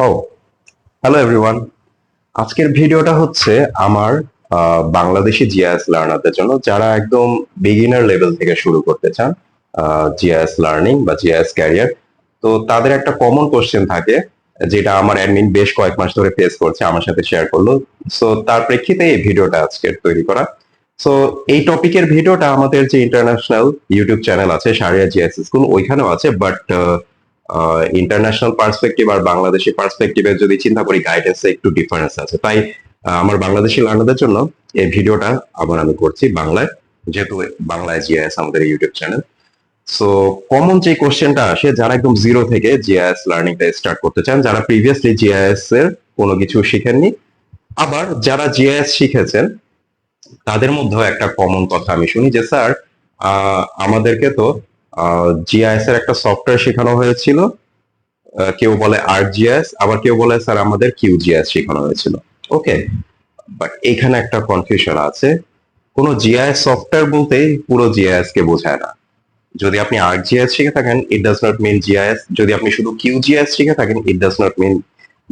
ও hello everyone. আজকের ভিডিওটা হচ্ছে আমার বাংলাদেশি জিআইএস লার্নারদের জন্য যারা একদম বিগিনার লেভেল থেকে শুরু করতে চান জিআইএস লার্নিং বা জিআইএস ক্যারিয়ার। তো তাদের একটা কমন কোশ্চেন থাকে যেটা আমার অ্যাডমিন বেশ কয়েক মাস ধরে ফেস করছে, আমার সাথে শেয়ার করলো। সো তার প্রেক্ষিতে এই ভিডিওটা আজকের তৈরি করা। সো এই টপিকের ভিডিওটা আমাদের যে ইন্টারন্যাশনাল ইউটিউব চ্যানেল আছে শারিয়া জিএস স্কুল, ওইখানেও আছে, বাট ইন্টারন্যাশনাল পার্সপেক্টিভ আর বাংলাদেশি পার্সপেক্টিভে যদি চিন্তা করি গাইডেন্সে একটু ডিফারেন্স আছে। তাই আমার বাংলাদেশি লার্নারদের জন্য এই ভিডিওটা আবার আমি করছি বাংলায়, যেহেতু বাংলায় জিআইএস আমাদের ইউটিউব চ্যানেল। সো কমন যে কোশ্চেনটা আসে যারা একদম জিরো থেকে জিআইএস লার্নিংটা স্টার্ট করতে চান, যারা প্রিভিয়াসলি জিআইএস এর কোনো কিছু শিখেননি, আবার যারা জিআইএস শিখেছেন, তাদের মধ্যেও একটা কমন কথা আমি শুনি যে স্যার আমাদেরকে তো জিআইএস এর একটা সফটওয়্যার শেখানো হয়েছিল, কেউ বলে আরজিএস, আবার কেউ বলে স্যার আমাদের কিউজিএস শেখানো হয়েছিল। ওকে, বাট এখানে একটা কনফিউশন আছে। কোনো জিআইএস সফটওয়্যার বলতেই পুরো জিআইএস কে বোঝায় না। যদি আপনি আরজিএস শিখে থাকেন it does not mean GIS, যদি আপনি শুধু কিউজিএস শিখে থাকেন it does not mean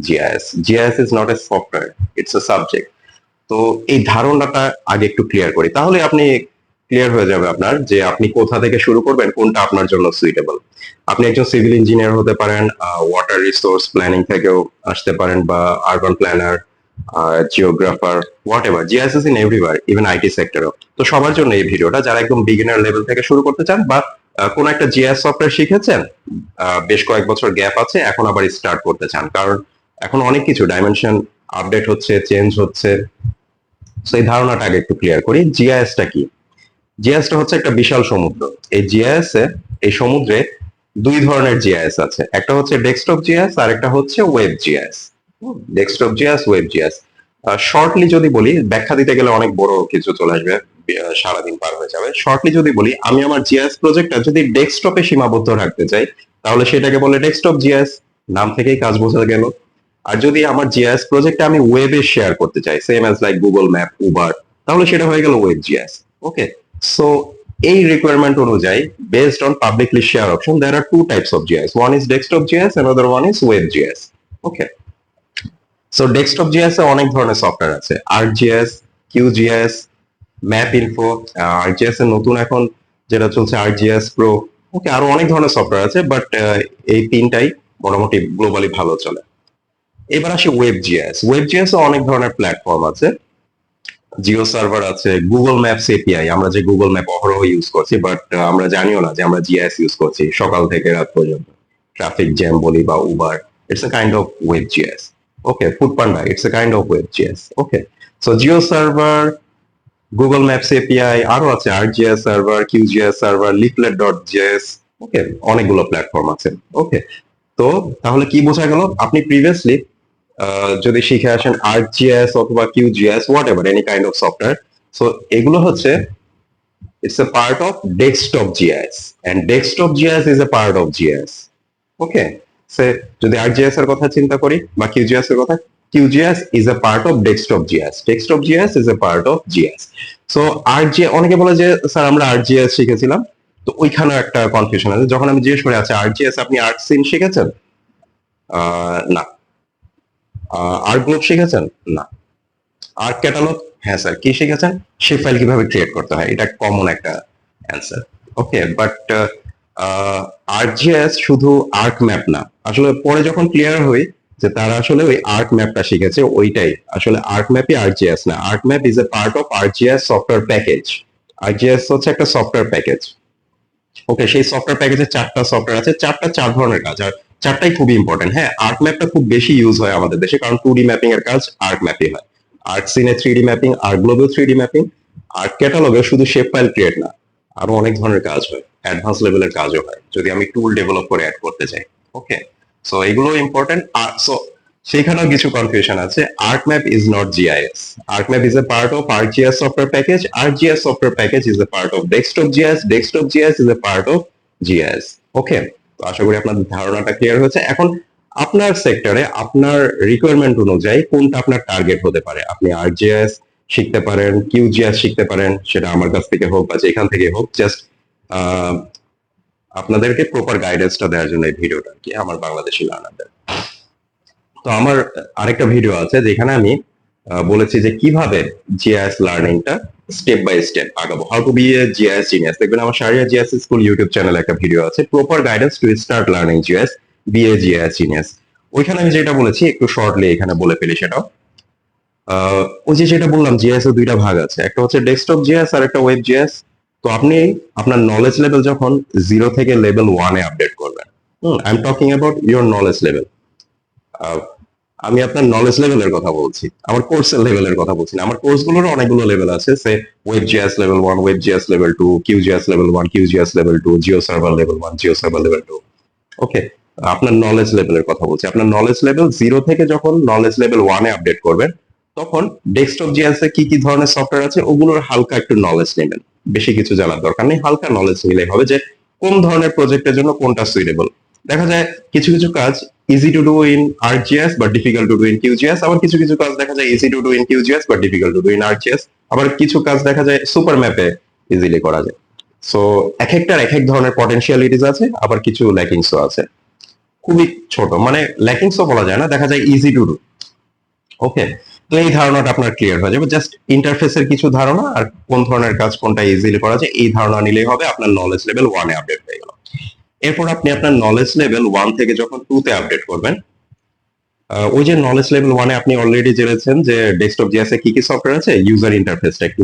GIS. GIS is not a software, it's a subject. তো এই ধারণাটা আগে একটু ক্লিয়ার করি, তাহলে আপনি ক্লিয়ার হয়ে যাবে আপনার যে আপনি কোথা থেকে শুরু করবেন, কোনটা আপনার জন্য সুইটেবল। আপনি একজন সিভিল ইঞ্জিনিয়ার হতে পারেন, ওয়াটার রিসোর্স প্ল্যানিং থেকেও আসতে পারেন, বা urban planner, geographer, whatever. GIS is in everywhere, even IT সেক্টরও। তো সবার জন্য এই ভিডিওটা, যারা একদম বিগিনার লেভেল থেকে শুরু করতে চান, বা কোন একটা জিআইএস সফটওয়্যার শিখেছেন, বেশ কয়েক বছর গ্যাপ আছে, এখন আবার স্টার্ট করতে চান, কারণ এখন অনেক কিছু ডাইমেনশন আপডেট হচ্ছে, চেঞ্জ হচ্ছে। তো এই ধারণাটা আগে একটু ক্লিয়ার করি। জিআইএসটা কি? জিআইএসটা হচ্ছে একটা বিশাল সমুদ্র। এই জিআইএস এ, এই সমুদ্রে দুই ধরনের জিআইএস আছে, একটা হচ্ছে ডেস্কটপ জিআইএস আর একটা হচ্ছে web GIS. Desktop GIS, web GIS. Shortly যদি বলি, ব্যাখ্যা দিতে গেলে অনেক বড় কিছু চলে আসবে, সারাদিন পার হয়ে যাবে। শর্টলি যদি বলি, আমি আমার জিআইএস প্রজেক্টটা যদি ডেস্কটপে সীমাবদ্ধ রাখতে চাই, তাহলে সেটাকে বলে ডেস্কটপ জিআইএস। নাম থেকেই কাজ বোঝা গেল। আর যদি আমার জিআইএস প্রজেক্টটা আমি ওয়েবে শেয়ার করতে চাই, same as like Google map, Uber, তাহলে সেটা হয়ে গেল ওয়েব জিআইএস। ওকে, সো এই রিকোয়ারমেন্ট অনুযায়ী, based on publicly share option, there are two types of GIS. One is desktop GIS, another one is web GIS. Okay, so desktop GIS এ অনেক ধরনের software আছে, ArcGIS, QGIS, MapInfo. ArcGIS এর নতুন এখন যেটা চলছে আর্কজিএস প্রো। ওকে, আরো অনেক ধরনের সফটওয়্যার আছে, বাট এই তিনটাই মোটামুটি গ্লোবালি ভালো চলে। এবার আসি ওয়েব জিআইএস। ওয়েব জিআইএস এ অনেক ধরনের প্ল্যাটফর্ম আছে। জিও সার্ভার আছে, গুগল ম্যাপস এপিআই, আমরা যে গুগল ম্যাপ অহরহ ইউজ করছি, বাট আমরা জানিও না যে আমরা জিআইএস ইউজ করছি সকাল থেকে রাত পর্যন্ত। ট্রাফিক জ্যাম বলি বা Uber, it's a kind of web GIS. Okay, Foodpanda, it's a kind of web GIS. Okay, so GeoServer, Google Maps API, আরো আছে ArcGIS server, QGIS server, Leaflet dot js. Okay, অনেকগুলো platform আছে। ওকে, তো তাহলে কি বোঝা গেল? আপনি প্রিভিয়াসলি যদি শিখে আসেন আর্কজিএস অথবা QGIS, whatever, any kind of software, so এগুলো হচ্ছে it's a part of desktop GIS, and desktop GIS is a part of GIS. Okay, সে যদি আরজিএস এর কথা চিন্তা করি বা কিউজিএস এর কথা, QGIS is a part of desktop GIS, desktop GIS is a part of GIS. So ArcGIS, অনেকে বলে যে স্যার আমরা আরজিএস শিখেছিলাম, তো ওইখানেও একটা কনফিউশন আছে। যখন আমি জিজ্ঞেস করি আচ্ছা আরজিএস আপনি আর্কসিন শিখেছেন, না। আর্ক গ্লোব শিখেছেন, না। আর্ক ক্যাটালগ, হ্যাঁ স্যার। কি শিখেছেন? শেপ ফাইল কিভাবে ক্রিয়েট করতে হয়, এটা কমন একটা অ্যান্সার। ওকে, বাট আর্কজিএস শুধু আর্ক ম্যাপ না। আসলে পরে যখন ক্লিয়ার হই যে তারা আসলে ওই আর্ক ম্যাপটা শিখেছে, ওইটাই আসলে আর্ক ম্যাপই আর্কজিএস না। ArcMap is a part of ArcGIS software package. ArcGIS হচ্ছে একটা সফটওয়্যার প্যাকেজ। ওকে, সেই সফটওয়্যার প্যাকেজে চারটা সফটওয়্যার আছে, চারটা চার ধরনের কাজ, আর চারটাই খুবই ইম্পর্টেন্ট। হ্যাঁ, আর্ক ম্যাপটা খুব বেশি ইউজ হয় আমাদের দেশে, কারণ 2D ম্যাপিং এর কাজ আর্ক ম্যাপে হয়। আর্ক সিনে 3D ম্যাপিং, আর্ক গ্লোবেও 3D ম্যাপিং। আর্ক ক্যাটালগে শুধু শেপ ফাইল ক্রিয়েট না, আরো অনেক ধরনের কাজ হয়, অ্যাডভান্স লেভেলের কাজও হয় যদি আমি টুল ডেভেলপ করে অ্যাড করতে চাই। ওকে, সো এগুলো ইম্পর্টেন্ট। সো সেখানেও কিছু কনফিউশন আছে। ArcMap is not GIS. ArcMap is a part of ArcGIS software package. ArcGIS software package is a part of Desktop GIS. Desktop GIS is a part of GIS. ওকে, তো আশা করি আপনাদের ধারণাটা clear হয়েছে। এখন আপনার সেক্টরে আপনার রিকোয়ারমেন্ট অনুযায়ী কোনটা আপনার টার্গেট হতে পারে। আপনি ArcGIS শিখতে পারেন, QGIS শিখতে পারেন, সেটা আমার কাছ থেকে হোক বা যেখান থেকে হোক। জাস্ট আপনাদেরকে প্রপার গাইডেন্সটা দেওয়ার জন্য এই ভিডিওটা আর কি, আমার বাংলাদেশি লার্নারদের। তো আমার আরেকটা ভিডিও আছে যেখানে আমি বলেছি যে কিভাবে জিআইএস লার্নিংটা স্টেপ বাই স্টেপ আগাবো, how to be a GIS genius. দেখবেন আমার শারিয়া জিআইএস স্কুল ইউটিউব চ্যানেলে একটা ভিডিও আছে, proper guidance to start learning GIS, be a GIS genius. ওইখানে আমি যেটা বলেছি একটু শর্টলি এখানে বলে ফেলি সেটাও। ওই যে যেটা বললাম জিএস এর দুইটা ভাগ আছে, একটা হচ্ছে ডেস্কটপ জিএস আর একটা ওয়েব জিএস। তো আপনি আপনার নলেজ লেভেল যখন 0 থেকে লেভেল 1 এ আপডেট করবেন, I am talking about your knowledge level. আমি আপনার নলেজ লেভেলের কথা বলছি, আমার কোর্সের লেভেলের কথা বলছি না। আমার কোর্সগুলোর অনেকগুলো লেভেল আছে, সে web GIS level 1, web GIS level 2, QGIS level 1, QGIS level 2, GeoServer level 1, GeoServer level 2। Okay, আপনার নলেজ লেভেলের কথা বলছি। আপনার নলেজ লেভেল 0 থেকে যখন নলেজ লেভেল 1 এ আপডেট করবেন, তখন ডেস্কটপ জিএস এ কি কি ধরনের সফটওয়্যার আছে ওগুলোর হালকা একটু নলেজ নেবেন। বেশি কিছু জানার দরকার নেই, হালকা নলেজ নিলেই হবে যে কোন ধরনের প্রজেক্টের জন্য কোনটা সুইটেবল। দেখা যায় কিছু কিছু কাজ easy to do in ArcGIS but difficult to do in QGIS, আবার কিছু কিছু কাজ দেখা যায় easy to do in QGIS but difficult to do in ArcGIS, আবার কিছু কাজ দেখা যায় সুপার ম্যাপে ইজিলি করা যায়। সো এক একটার এক এক ধরনের পটেনশিয়ালিটিস আছে, আবার কিছু ল্যাকিংসও আছে। খুবই ছোট, মানে ল্যাকিংসও বলা যায় না, দেখা যায় ইজি টু ডু। ওকে, তো এই ধারণাটা আপনার ক্লিয়ার হয়ে যাবে, জাস্ট ইন্টারফেসের কিছু ধারণা আর কোন ধরনের কাজ কোনটা ইজিলি করা যায় এই ধারণা নিলেই হবে, আপনার নলেজ লেভেল 1 এ আপডেট হয়ে গেল। এরপর আপনি আপনার নলেজ লেভেল 1 থেকে যখন 2 তে আপডেট করবেন, ওই যে নলেজ লেভেল 1 এ আপনি অলরেডি জেনেছেন যে ডেস্কটপ জিএস এ কি কি সফটওয়্যার আছে, ইউজার ইন্টারফেসটা একটু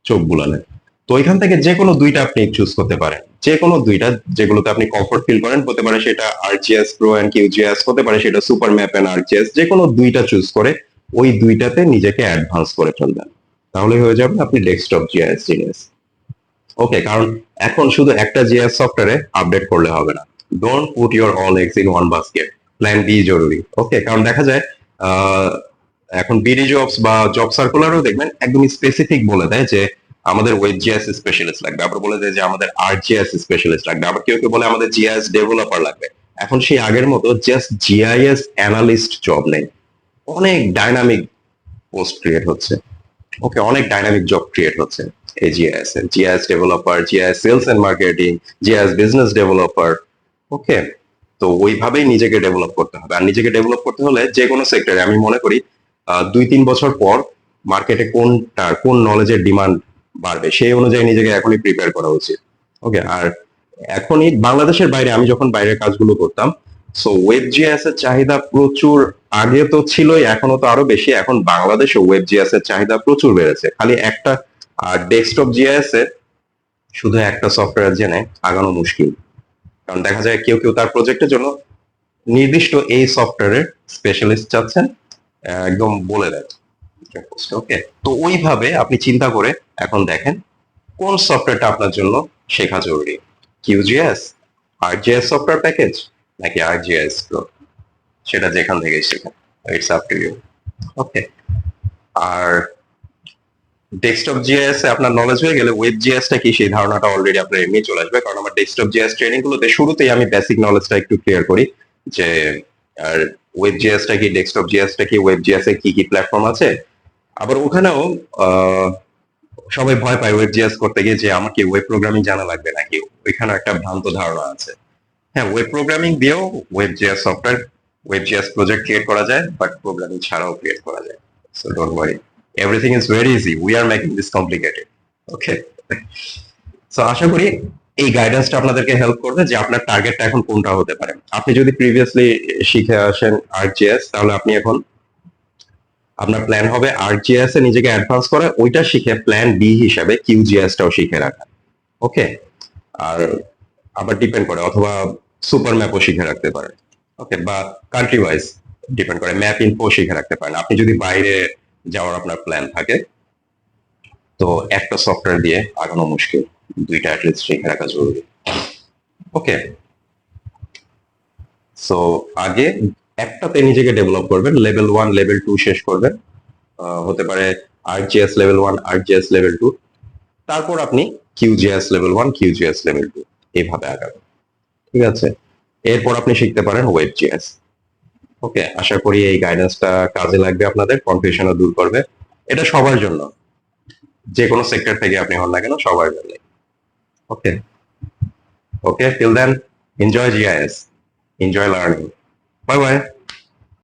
চোখ বুলালেন। তো এখান থেকে যে কোনো দুইটা আপনি চুজ করতে পারেন, যে কোনো দুইটা যেগুলোতে আপনি কমফোর্ট ফিল করেন। হতে পারে সেটা আরজিএস প্রো এন্ড কিউজিএস, হতে পারে সেটা সুপার ম্যাপ এন্ড আরজিএস, যে কোনো দুইটা চুজ করে ওই দুইটাতে নিজেকে অ্যাডভান্স করে ফেলবেন, তাহলে হয়ে যাবে আপনি ডেস্কটপ জিএস জিনিয়াস। ওকে, কারণ এখন শুধু একটা জিএস সফটওয়্যারে আপডেট করলে হবে না। Don't put your all eggs in one basket, plan B জরুরি। ওকে, কারণ দেখা যায় আহ, এখন বিডি জবস বা জব সার্কুলারও দেখবেন একদম স্পেসিফিক বলে দেয় যে আমাদের ওয়েব জিএস স্পেশালিস্ট লাগবে, আবার বলে দেয় যে আমাদের আরজিএস স্পেশালিস্ট লাগবে, আবার কেউ কেউ বলে আমাদের জিআইএস ডেভেলপার লাগবে। এখন সেই আগের মতো জাস্ট জিআইএস অ্যানালিস্ট জব নেই, অনেক ডাইনামিক পোস্ট ক্রিয়েট হচ্ছে। ওকে, অনেক ডাইনামিক জব ক্রিয়েট হচ্ছে এই জিআইএস এ, GIS developer, GIS sales and marketing, GIS business developer. Okay, তো ওইভাবেই নিজেকে ডেভেলপ করতে হবে। আর নিজেকে ডেভেলপ করতে হলে যে কোনো সেক্টরে আমি মনে করি 2-3 বছর পর মার্কেটে কোন নলেজের ডিমান্ড বাড়বে সেই অনুযায়ী নিজেকে এখনই প্রিপেয়ার করা উচিত। ওকে, আর এখনই বাংলাদেশের বাইরে আমি যখন বাইরের কাজগুলো করতাম, সো ওয়েব জিএস এর চাহিদা প্রচুর। আগে তো ছিলই, এখনো তো আরো বেশি। এখন বাংলাদেশে ওয়েব জিএস এর চাহিদা প্রচুর বেড়েছে, খালি একটা। আর ডেস্কটপ জিএস এ শুধু একটা সফটওয়্যার জেনে আগানো মুশকিল, কারণ দেখা যায় কেউ কেউ তার প্রজেক্টের জন্য নির্দিষ্ট এই সফটওয়্যারের স্পেশালিস্ট চাচ্ছেন, একদম বলে দেয়। ওকে, তো ওইভাবে আপনি চিন্তা করে এখন দেখেন কোন সফটওয়্যারটা আপনার জন্য শেখা জরুরি, কিউজিএস, আরজিএস সফটওয়্যার প্যাকেজ, নাকি আরজিএস প্রো, সেটা যেখান থেকে শেখেন, it's up to you. Okay, আর ডেস্কটপ জিএস এ আপনার নলেজ হয়ে গেলে ওয়েব জিএস টা কি সেই ধারণাটা অলরেডি আপনার এমনি চলে আসবে, কারণ আমার ডেস্কটপ জিএস ট্রেনিং গুলোতে শুরুতেই আমি বেসিক নলেজটা একটু ক্লিয়ার করি যে আর ওয়েব জিএস টা কি, ডেস্কটপ জিএস টা কি, ওয়েব জিএস এ কি কি প্ল্যাটফর্ম আছে। আবার ওখানেও আহ, সবাই ভয় পায় ওয়েব জিএস করতে গিয়ে যে আমাকে ওয়েব প্রোগ্রামিং জানা লাগবে নাকি, ওইখানে একটা ভ্রান্ত ধারণা আছে। হ্যাঁ, ওয়েব প্রোগ্রামিং দিয়েও web GIS software, web GIS project create করা যায়, বাট প্রোগ্রামিং ছাড়াও ক্রিয়েট করা যায়। So don't worry, everything is very easy, we are making this complicated. Okay, so আশা করি এই গাইডেন্সটা আপনাদেরকে হেল্প করবে যে আপনার টার্গেটটা এখন কোনটা হতে পারে। আপনি যদি প্রিভিয়াসলি শিখে আসেন আরজিএস, তাহলে আপনি এখন আপনার প্ল্যান হবে আরজিএস এ নিজেকে অ্যাডভান্স করে ওইটা শিখে প্ল্যান বি হিসাবে কিউজিএস টাও শিখে রাখা। ওকে, আর আবার ডিপেন্ড করে, অথবা সুপার ম্যাপও শিখে রাখতে পারেন। ওকে, বা কান্ট্রি ওয়াইজ ডিপেন্ড করে, ম্যাপ ইনফো শিখে রাখতে পারেন। আপনি যদি বাইরে যাওয়ার আপনার প্ল্যান থাকে, তো একটা সফটওয়্যার দিয়ে আগানো মুশকিল, দুইটা অ্যাটলিস্ট শিখে রাখা জরুরি। ওকে, সো আগে একটাতে নিজেকে ডেভেলপ করবেন, লেভেল 1 লেভেল 2 শেষ করবেন। হতে পারে আরজিএস লেভেল 1, আরজিএস লেভেল 2, তারপর আপনি কিউজিএস লেভেল 1, কিউজিএস লেভেল 2 এইভাবে আগাবেন। ঠিক আছে, এরপর আপনি শিখতে পারেন ওয়েব জিএস। ওকে, আশা করি এই গাইডেন্সটা কাজে লাগবে, আপনাদের কনফিউশনও দূর করবে। এটা সবার জন্য, যে কোনো সেক্টর থেকে আপনি হন না কেন, সবার জন্য। Okay, okay, till then, enjoy GIS, enjoy learning, bye by.